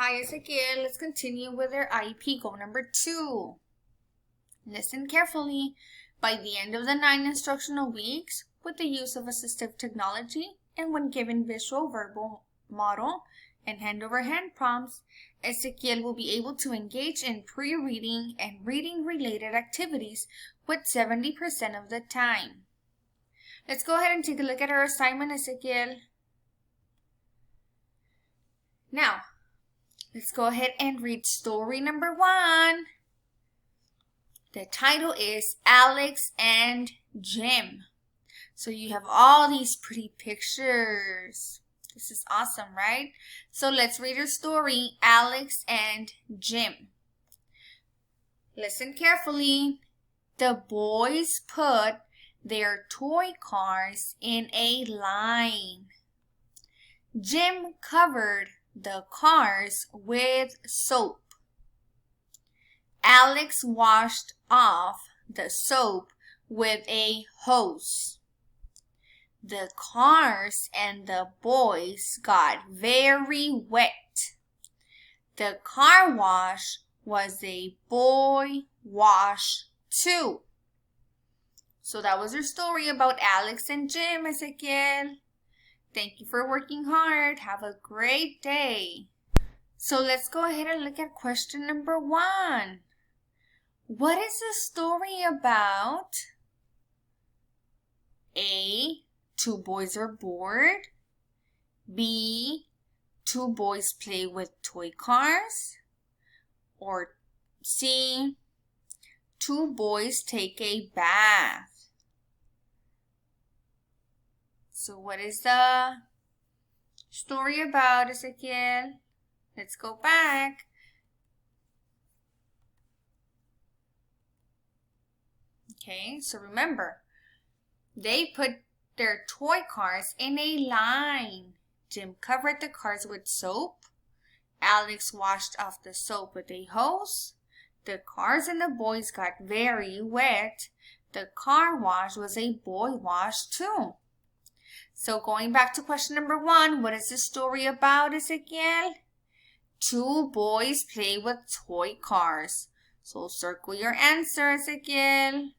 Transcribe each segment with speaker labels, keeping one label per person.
Speaker 1: Hi, Ezequiel. Let's continue with our IEP goal number 2. Listen carefully. By the end of the 9 instructional weeks, with the use of assistive technology and when given visual verbal model and hand-over-hand prompts, Ezequiel will be able to engage in pre-reading and reading-related activities with 70% of the time. Let's go ahead and take a look at our assignment, Ezequiel. Now, let's go ahead and read story number 1. The title is Alex and Jim. So you have all these pretty pictures. This is awesome, right? So let's read your story, Alex and Jim. Listen carefully. The boys put their toy cars in a line. Jim covered the cars with soap. Alex washed off the soap with a hose. The cars and the boys got very wet. The car wash was a boy wash too. So that was our story about Alex and Jim, Ezequiel. Thank you for working hard. Have a great day. So let's go ahead and look at question number 1. What is the story about? A, 2 boys are bored. B, 2 boys play with toy cars. Or C, 2 boys take a bath. So what is the story about, Ezequiel? Let's go back. Okay, so remember, they put their toy cars in a line. Jim covered the cars with soap. Alex washed off the soap with a hose. The cars and the boys got very wet. The car wash was a boy wash too. So going back to question number 1, what is the story about, Ezequiel? 2 boys play with toy cars. So circle your answer, Ezequiel.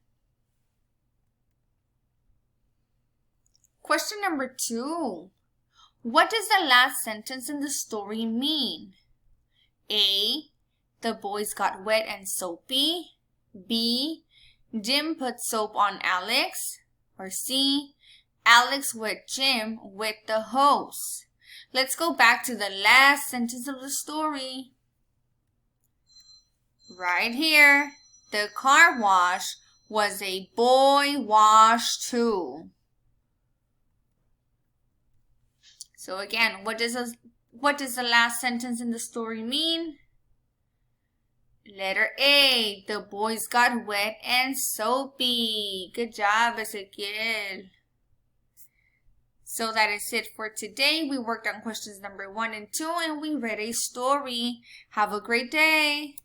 Speaker 1: Question number 2. What does the last sentence in the story mean? A, the boys got wet and soapy. B, Jim put soap on Alex. Or C, Alex wet Jim with the hose. Let's go back to the last sentence of the story. Right here. The car wash was a boy wash too. So again, what does the last sentence in the story mean? Letter A, the boys got wet and soapy. Good job, Ezequiel. So that is it for today. We worked on questions number 1 and 2 and we read a story. Have a great day.